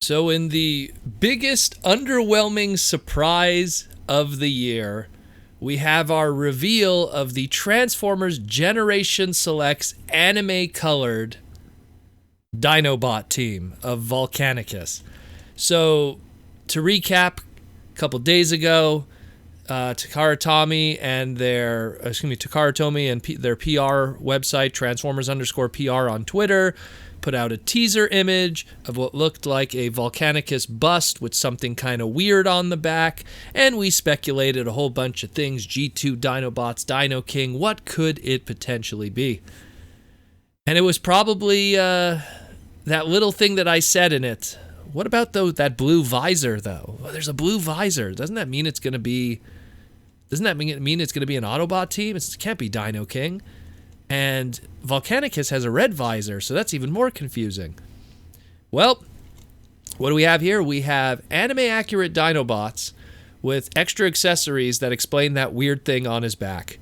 So in the biggest underwhelming surprise of the year, we have our reveal of the Transformers Generation Selects anime-colored Dinobot team of Volcanicus. So, to recap, a couple days ago, Takara-Tomy and their PR website, Transformers_PR on Twitter, put out a teaser image of what looked like a Volcanicus bust with something kind of weird on the back, and we speculated a whole bunch of things. G2 Dinobots, Dino King, what could it potentially be? And it was probably that little thing that I said in it. What about that blue visor, though? Well, there's a blue visor. Doesn't that mean it's going to be... Doesn't that mean it's going to be an Autobot team? It can't be Dino King. And Volcanicus has a red visor, so that's even more confusing. Well, what do we have here? We have anime-accurate Dinobots with extra accessories that explain that weird thing on his back.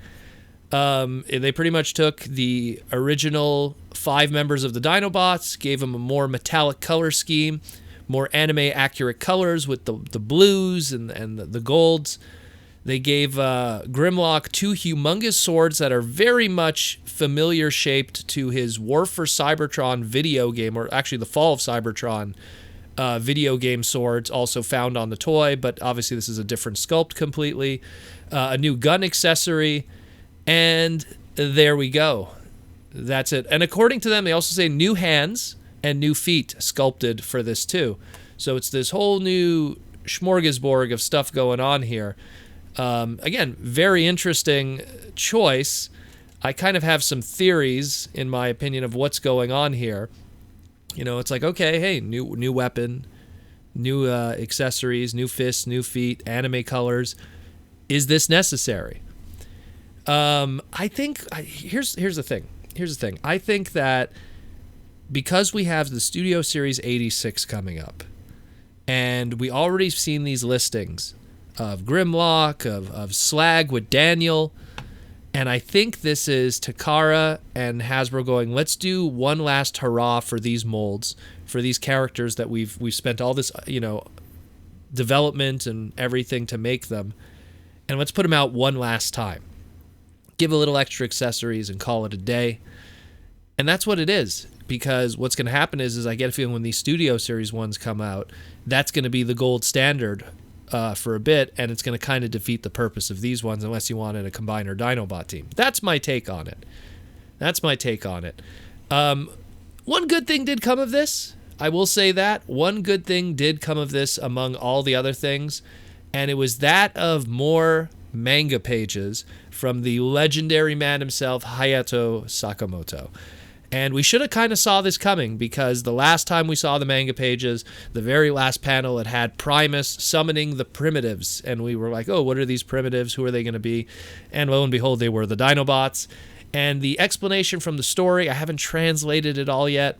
They pretty much took the original 5 members of the Dinobots, gave them a more metallic color scheme, more anime-accurate colors with the blues and the golds. They gave Grimlock 2 humongous swords that are very much familiar shaped to his War for Cybertron video game, or actually the Fall of Cybertron video game swords, also found on the toy, but obviously this is a different sculpt completely. A new gun accessory, and there we go. That's it. And according to them, they also say new hands and new feet sculpted for this too. So it's this whole new smorgasbord of stuff going on here. Again, very interesting choice. I kind of have some theories, in my opinion, of what's going on here. You know, it's like, okay, hey, new weapon, new accessories, new fists, new feet, anime colors. Is this necessary? I think here's the thing. I think that because we have the Studio Series 86 coming up, and we already seen these listings of Grimlock, of Slag with Daniel, and I think this is Takara and Hasbro going, let's do one last hurrah for these molds, for these characters that we've spent all this, development and everything to make them, and let's put them out one last time. Give a little extra accessories and call it a day. And that's what it is, because what's going to happen is I get a feeling when these Studio Series ones come out, that's going to be the gold standard for a bit, and it's going to kind of defeat the purpose of these ones unless you wanted a Combiner Dinobot team. That's my take on it. One good thing did come of this. I will say that. One good thing did come of this among all the other things, and it was that of more manga pages from the legendary man himself, Hayato Sakamoto. And we should have kind of saw this coming, because the last time we saw the manga pages, the very last panel, it had Primus summoning the primitives. And we were like, oh, what are these primitives? Who are they going to be? And lo and behold, they were the Dinobots. And the explanation from the story, I haven't translated it all yet,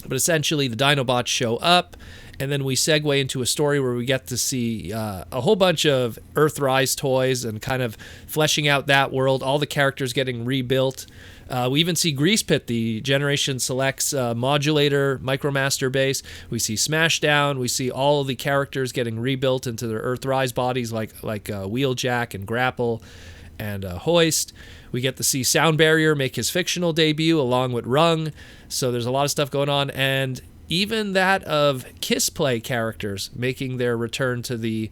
but essentially the Dinobots show up, and then we segue into a story where we get to see a whole bunch of Earthrise toys and kind of fleshing out that world, all the characters getting rebuilt. We even see Grease Pit, the Generation Selects modulator Micromaster base. We see Smashdown. We see all of the characters getting rebuilt into their Earthrise bodies, like Wheeljack and Grapple and Hoist. We get to see Sound Barrier make his fictional debut along with Rung. So there's a lot of stuff going on, and even that of Kissplay characters making their return to the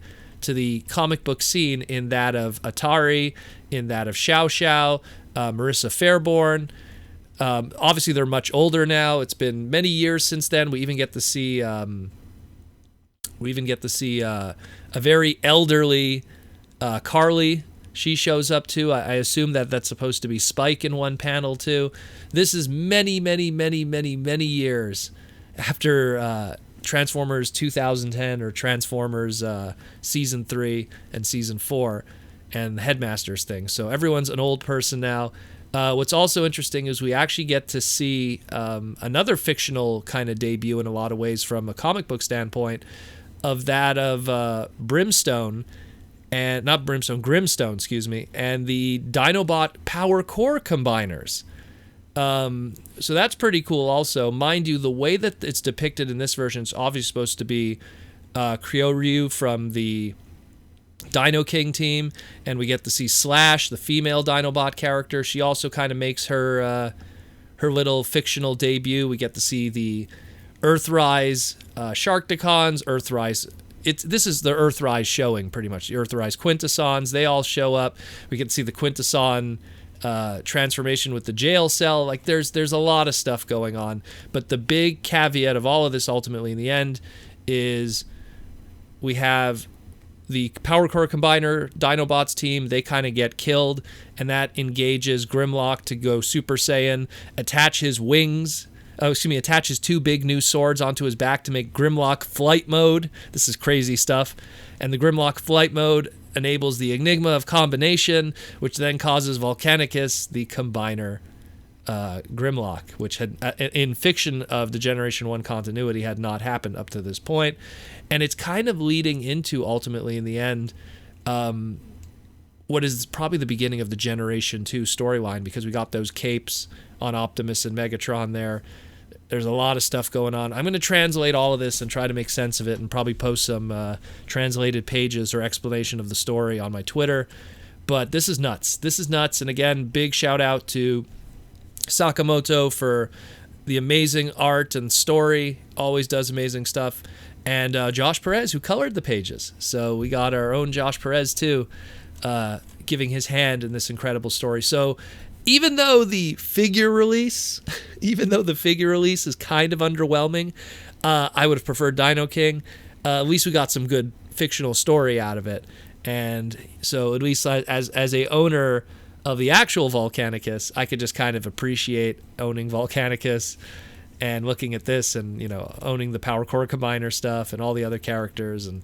comic book scene, in that of Atari, in that of Xiao Xiao, Marissa Fairborn. Obviously, they're much older now. It's been many years since then. We even get to see a very elderly Carly. She shows up too. I assume that's supposed to be Spike in one panel too. This is many, many, many, many, many years after Transformers 2010 or Transformers Season 3 and Season 4 and the Headmasters thing. So everyone's an old person now. What's also interesting is we actually get to see another fictional kind of debut in a lot of ways from a comic book standpoint, of that of Grimstone, and the Dinobot Power Core Combiners. So that's pretty cool also. Mind you, the way that it's depicted in this version is obviously supposed to be Kyoryu from the Dino King team, and we get to see Slash, the female Dinobot character. She also kind of makes her little fictional debut. We get to see the Earthrise Sharkticons, Earthrise. This is the Earthrise showing, pretty much. The Earthrise Quintessons, they all show up. We get to see the Quintesson transformation with the jail cell. Like, there's a lot of stuff going on. But the big caveat of all of this, ultimately, in the end, is we have the Power Core Combiner Dinobots team. They kind of get killed, and that engages Grimlock to go Super Saiyan, attach his two big new swords onto his back to make Grimlock Flight Mode. This is crazy stuff. And the Grimlock Flight Mode enables the Enigma of Combination, which then causes Volcanicus, the Combiner Grimlock, which had, in fiction of the Generation 1 continuity, had not happened up to this point. And it's kind of leading into, ultimately, in the end, what is probably the beginning of the Generation 2 storyline, because we got those capes on Optimus and Megatron there. There's a lot of stuff going on. I'm going to translate all of this and try to make sense of it, and probably post some translated pages or explanation of the story on my Twitter. But this is nuts. This is nuts. And again, big shout out to Sakamoto for the amazing art and story. Always does amazing stuff. And Josh Perez, who colored the pages. So we got our own Josh Perez, too, giving his hand in this incredible story. So even though the figure release is kind of underwhelming, I would have preferred Dino King. At least we got some good fictional story out of it. And so at least as a owner of the actual Volcanicus, I could just kind of appreciate owning Volcanicus and looking at this and, owning the Power Core Combiner stuff and all the other characters. And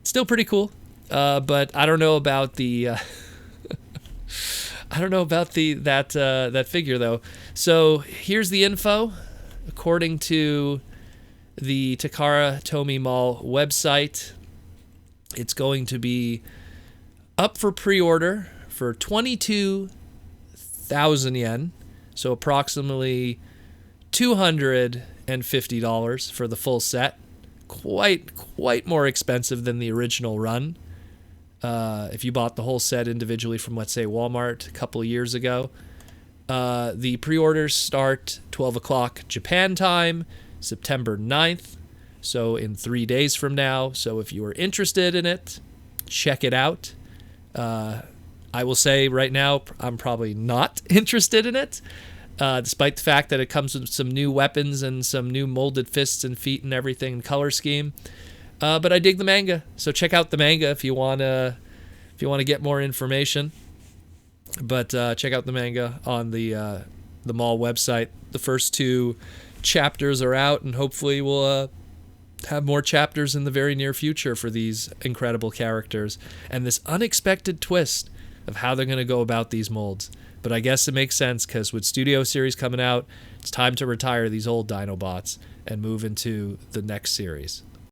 it's still pretty cool. But I don't know about the... that figure, though. So here's the info. According to the Takara-Tomy Mall website, it's going to be up for pre-order for 22,000 yen, so approximately $250 for the full set. Quite more expensive than the original run. If you bought the whole set individually from, let's say, Walmart a couple of years ago. The pre-orders start 12 o'clock Japan time, September 9th, so in 3 days from now. So if you are interested in it, check it out. I will say right now, I'm probably not interested in it, despite the fact that it comes with some new weapons and some new molded fists and feet and everything and color scheme. But I dig the manga, so check out the manga if you want to get more information. But check out the manga on the mall website. The first 2 chapters are out, and hopefully we'll have more chapters in the very near future for these incredible characters and this unexpected twist of how they're going to go about these molds. But I guess it makes sense, because with Studio Series coming out, it's time to retire these old Dinobots and move into the next series.